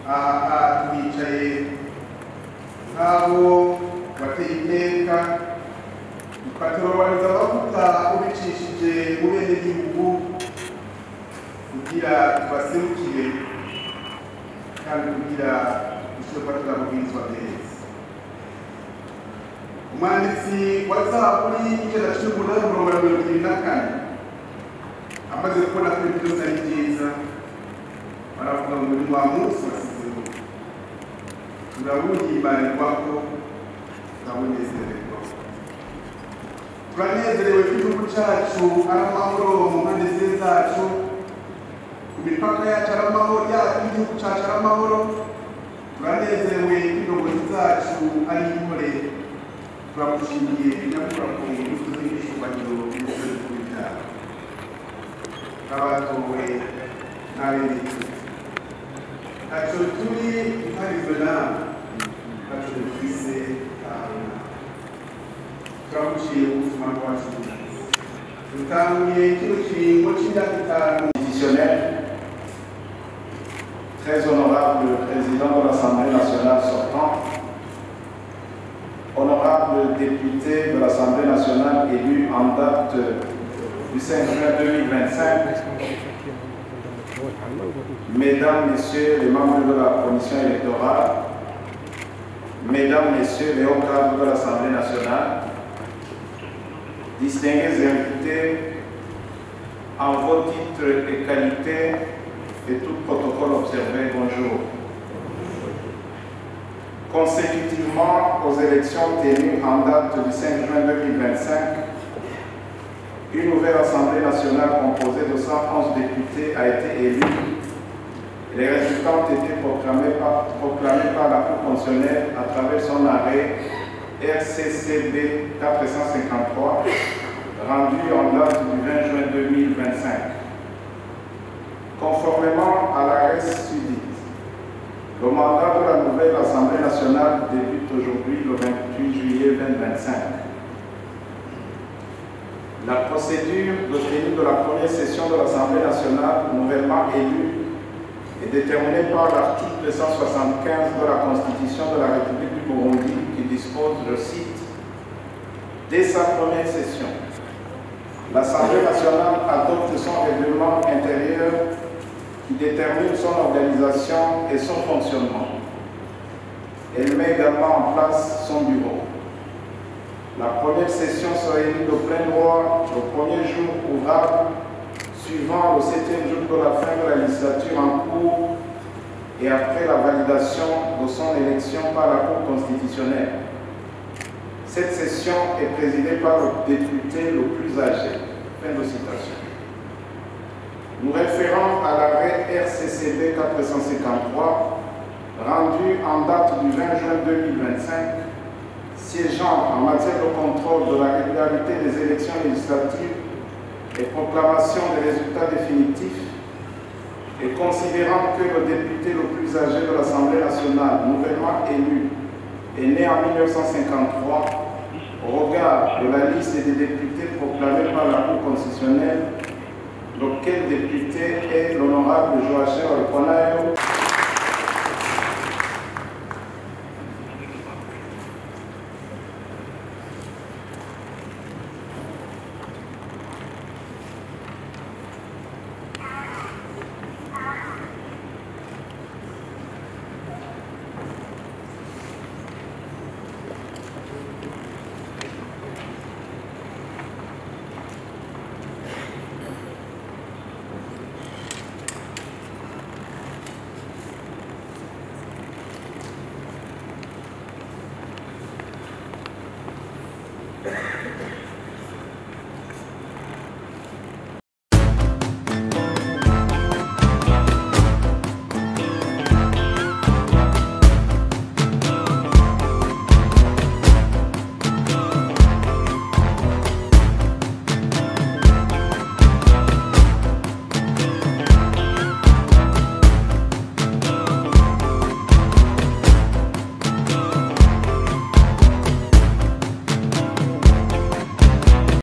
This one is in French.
aha twicaye nk'abo bateye iteka ukaturobaniza abavuga ubicishije mu benegihugu kugira tubaserukire kandi kugira dushobora kuba turabwirizwa neza. Umwanditsi wa Zaburi ijana na cumi n'umunani umurongo wa 24 amaze kubona ko ibintu byose ari byiza baravuga ngo ni wa munsi wasizeho turawuhimbarirwa ko turawunezererwa. Turanezerewe ko igihugu cyacu ari amahoro mu mpande zose zacu, ku mipaka yacu ari amahoro, igihugu cyacu ari amahoro. Turanezerewe ko indongozi zacu ari intore. Turamushimiye nyakubahwa ku ngufu z'ibishobanyiro byose by'ibyaha abatowe n'abenegihugu. Ntacyo turi mparizwe nawe, ntacyo dufise ahantu. Turamuciye ubuzima bwacu dutanguye kino kiringo c'imyaka 5 institutionnel. Très honorable président de l'Assemblée nationale sortant, honorable député de l'Assemblée nationale élu en date du 5 juin 2025, mesdames, messieurs les membres de la commission électorale, mesdames, messieurs les hauts cadres de l'Assemblée nationale, distingués invités en vos titres et qualités et tout protocole observé, bonjour. Consécutivement aux élections tenues en date du 5 juin 2025, une nouvelle Assemblée nationale composée de 111 députés a été élue. Les résultats ont été proclamés par la Cour constitutionnelle à travers son arrêt RCCB 453, rendu en date du 20 juin 2025. Conformément à l'arrêt susdit, le mandat de la nouvelle Assemblée nationale débute aujourd'hui le 28 juillet 2025. La procédure de tenue de la première session de l'Assemblée nationale nouvellement élue est déterminée par l'article 175 de la Constitution de la République du Burundi qui dispose, je cite, « Dès sa première session, l'Assemblée nationale adopte son règlement intérieur qui détermine son organisation et son fonctionnement. Elle met également en place son bureau. La première session sera réunie de plein droit le premier jour ouvrable suivant le 7e jour de la fin de la législature en cours et après la validation de son élection par la Cour constitutionnelle. Cette session est présidée par le député le plus âgé. » Fin de citation. Nous référons à l'arrêt RCCB 453, rendu en date du 20 juin 2025, siégeant en matière de contrôle de la régularité des élections législatives et proclamation des résultats définitifs, et considérant que le député le plus âgé de l'Assemblée nationale, nouvellement élu, est né en 1953, au regard de la liste des députés proclamée par la Cour constitutionnelle, lequel député est l'honorable Joachim Olkonayo,